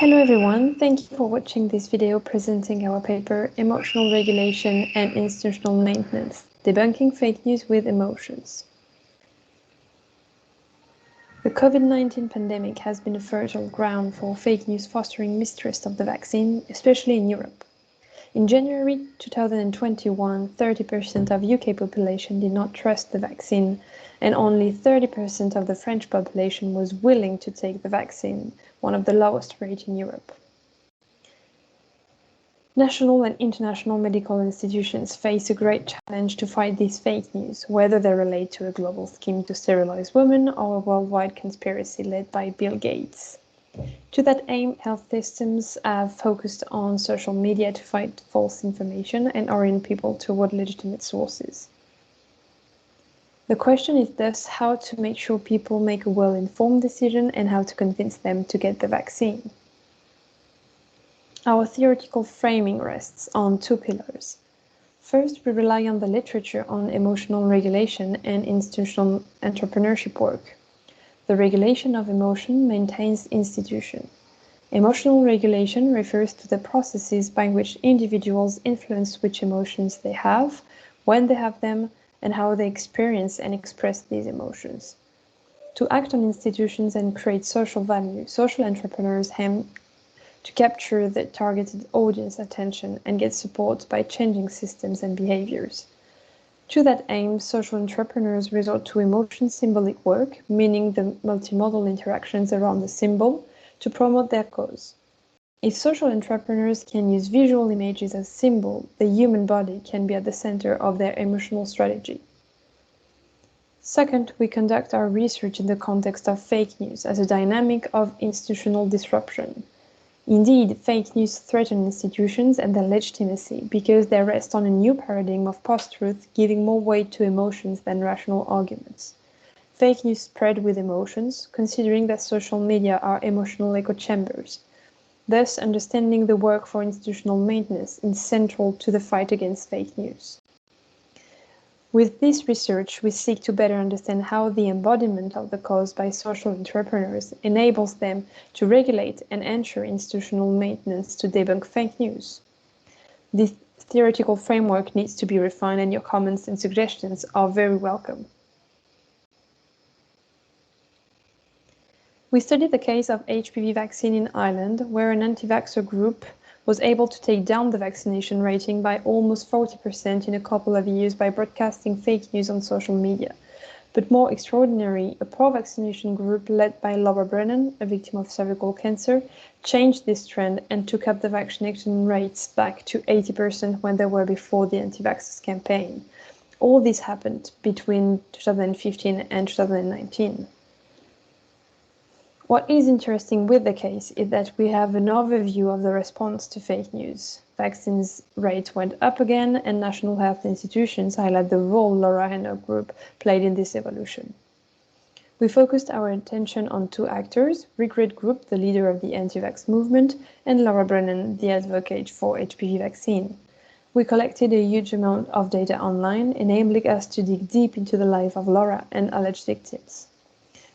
Hello everyone, thank you for watching this video presenting our paper Emotional Regulation and Institutional Maintenance, Debunking Fake News with Emotions. The COVID-19 pandemic has been a fertile ground for fake news fostering mistrust of the vaccine, especially in Europe. In January 2021, 30% of UK population did not trust the vaccine, and only 30% of the French population was willing to take the vaccine, one of the lowest rates in Europe. National and international medical institutions face a great challenge to fight these fake news, whether they relate to a global scheme to sterilize women or a worldwide conspiracy led by Bill Gates. To that aim, health systems have focused on social media to fight false information and orient people toward legitimate sources. The question is thus how to make sure people make a well-informed decision and how to convince them to get the vaccine. Our theoretical framing rests on two pillars. First, we rely on the literature on emotional regulation and institutional entrepreneurship work. The regulation of emotion maintains institution. Emotional regulation refers to the processes by which individuals influence which emotions they have, when they have them, and how they experience and express these emotions. To act on institutions and create social value, social entrepreneurs aim to capture the targeted audience attention and get support by changing systems and behaviors. To that aim, social entrepreneurs resort to emotion symbolic work, meaning the multimodal interactions around the symbol, to promote their cause. If social entrepreneurs can use visual images as symbol, the human body can be at the center of their emotional strategy. Second, we conduct our research in the context of fake news as a dynamic of institutional disruption. Indeed, fake news threaten institutions and their legitimacy because they rest on a new paradigm of post-truth, giving more weight to emotions than rational arguments. Fake news spread with emotions, considering that social media are emotional echo chambers. Thus, understanding the work for institutional maintenance is central to the fight against fake news. With this research, we seek to better understand how the embodiment of the cause by social entrepreneurs enables them to regulate and ensure institutional maintenance to debunk fake news. This theoretical framework needs to be refined, and your comments and suggestions are very welcome. We studied the case of HPV vaccine in Ireland, where an anti-vaxxer group was able to take down the vaccination rating by almost 40% in a couple of years by broadcasting fake news on social media. But more extraordinary, a pro-vaccination group led by Laura Brennan, a victim of cervical cancer, changed this trend and took up the vaccination rates back to 80% when they were before the anti-vaxxers campaign. All this happened between 2015 and 2019. What is interesting with the case is that we have an overview of the response to fake news. Vaccines rates went up again, and national health institutions highlight the role Laura and her group played in this evolution. We focused our attention on two actors, Regret Group, the leader of the anti-vax movement, and Laura Brennan, the advocate for HPV vaccine. We collected a huge amount of data online, enabling us to dig deep into the life of Laura and alleged victims.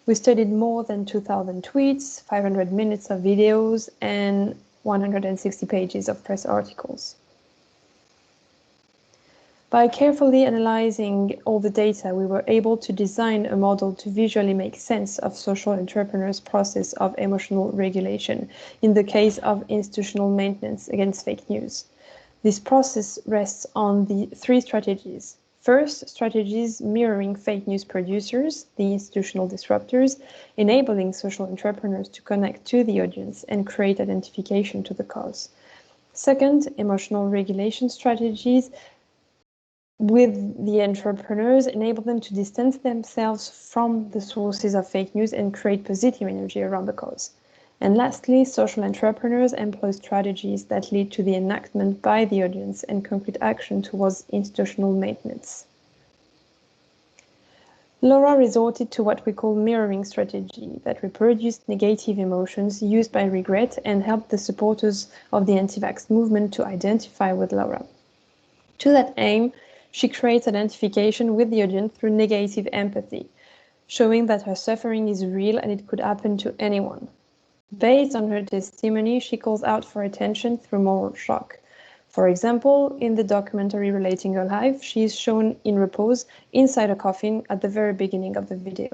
We studied more than 2,000 tweets, 500 minutes of videos, and 160 pages of press articles. By carefully analyzing all the data, we were able to design a model to visually make sense of social entrepreneurs' process of emotional regulation in the case of institutional maintenance against fake news. This process rests on the three strategies. First, strategies mirroring fake news producers, the institutional disruptors, enabling social entrepreneurs to connect to the audience and create identification to the cause. Second, emotional regulation strategies with the entrepreneurs enable them to distance themselves from the sources of fake news and create positive energy around the cause. And lastly, social entrepreneurs employ strategies that lead to the enactment by the audience and concrete action towards institutional maintenance. Laura resorted to what we call mirroring strategy that reproduced negative emotions used by Regret and helped the supporters of the anti-vax movement to identify with Laura. To that aim, she creates identification with the audience through negative empathy, showing that her suffering is real and it could happen to anyone. Based on her testimony, she calls out for attention through moral shock. For example, in the documentary relating her life, she is shown in repose inside a coffin at the very beginning of the video.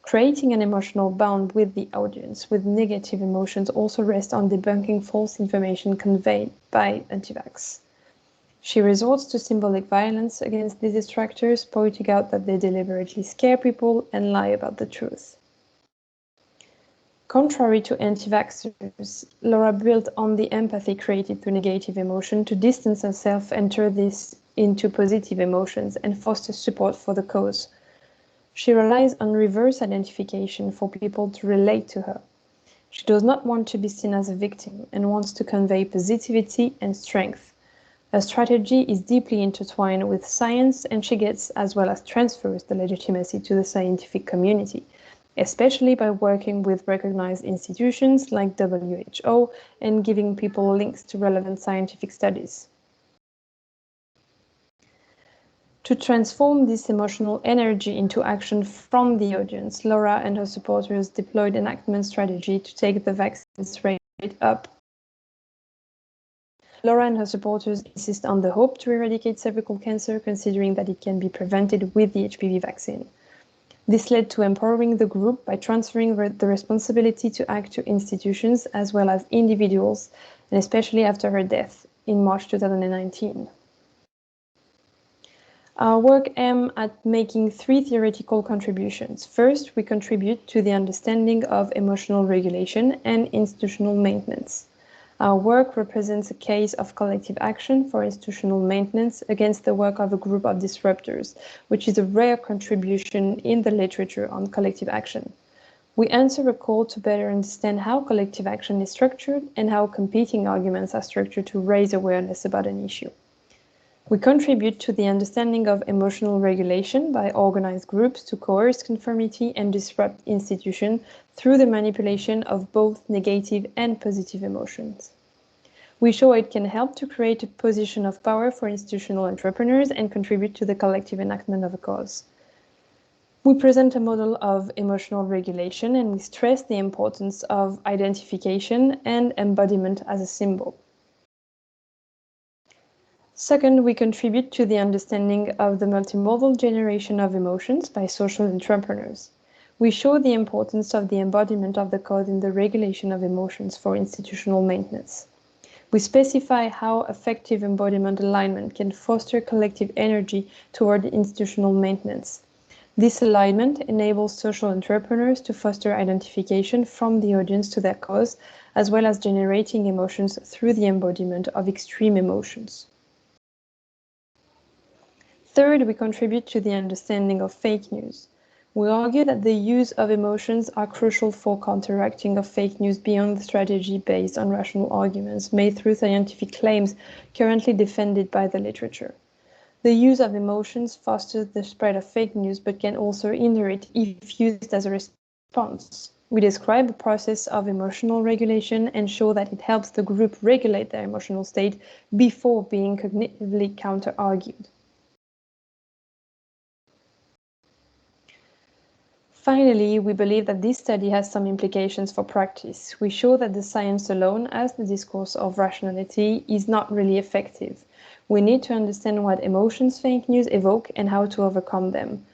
Creating an emotional bond with the audience with negative emotions also rests on debunking false information conveyed by anti-vax. She resorts to symbolic violence against these distractors, pointing out that they deliberately scare people and lie about the truth. Contrary to anti-vaxxers, Laura built on the empathy created through negative emotion to distance herself and turn this into positive emotions and foster support for the cause. She relies on reverse identification for people to relate to her. She does not want to be seen as a victim and wants to convey positivity and strength. Her strategy is deeply intertwined with science, and she gets, as well as transfers, the legitimacy to the scientific community, especially by working with recognized institutions like WHO and giving people links to relevant scientific studies. To transform this emotional energy into action from the audience, Laura and her supporters deployed an enactment strategy to take the vaccines rate up. Laura and her supporters insist on the hope to eradicate cervical cancer, considering that it can be prevented with the HPV vaccine. This led to empowering the group by transferring the responsibility to act to institutions as well as individuals, and especially after her death in March 2019. Our work aims at making three theoretical contributions. First, we contribute to the understanding of emotional regulation and institutional maintenance. Our work represents a case of collective action for institutional maintenance against the work of a group of disruptors, which is a rare contribution in the literature on collective action. We answer a call to better understand how collective action is structured and how competing arguments are structured to raise awareness about an issue. We contribute to the understanding of emotional regulation by organized groups to coerce conformity and disrupt institutions through the manipulation of both negative and positive emotions. We show it can help to create a position of power for institutional entrepreneurs and contribute to the collective enactment of a cause. We present a model of emotional regulation, and we stress the importance of identification and embodiment as a symbol. Second, we contribute to the understanding of the multimodal generation of emotions by social entrepreneurs. We show the importance of the embodiment of the code in the regulation of emotions for institutional maintenance. We specify how effective embodiment alignment can foster collective energy toward institutional maintenance. This alignment enables social entrepreneurs to foster identification from the audience to their cause, as well as generating emotions through the embodiment of extreme emotions. Third, we contribute to the understanding of fake news. We argue that the use of emotions are crucial for counteracting of fake news beyond the strategy based on rational arguments made through scientific claims currently defended by the literature. The use of emotions fosters the spread of fake news but can also hinder it if used as a response. We describe the process of emotional regulation and show that it helps the group regulate their emotional state before being cognitively counter-argued. Finally, we believe that this study has some implications for practice. We show that the science alone, as the discourse of rationality, is not really effective. We need to understand what emotions fake news evoke and how to overcome them.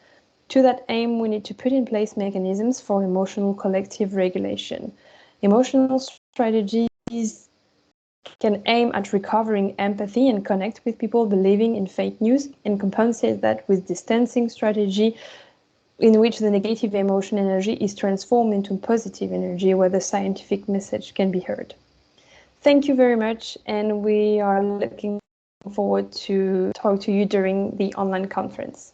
To that aim, we need to put in place mechanisms for emotional collective regulation. Emotional strategies can aim at recovering empathy and connect with people believing in fake news and compensate that with distancing strategy in which the negative emotion energy is transformed into positive energy where the scientific message can be heard. Thank you very much, and we are looking forward to talk to you during the online conference.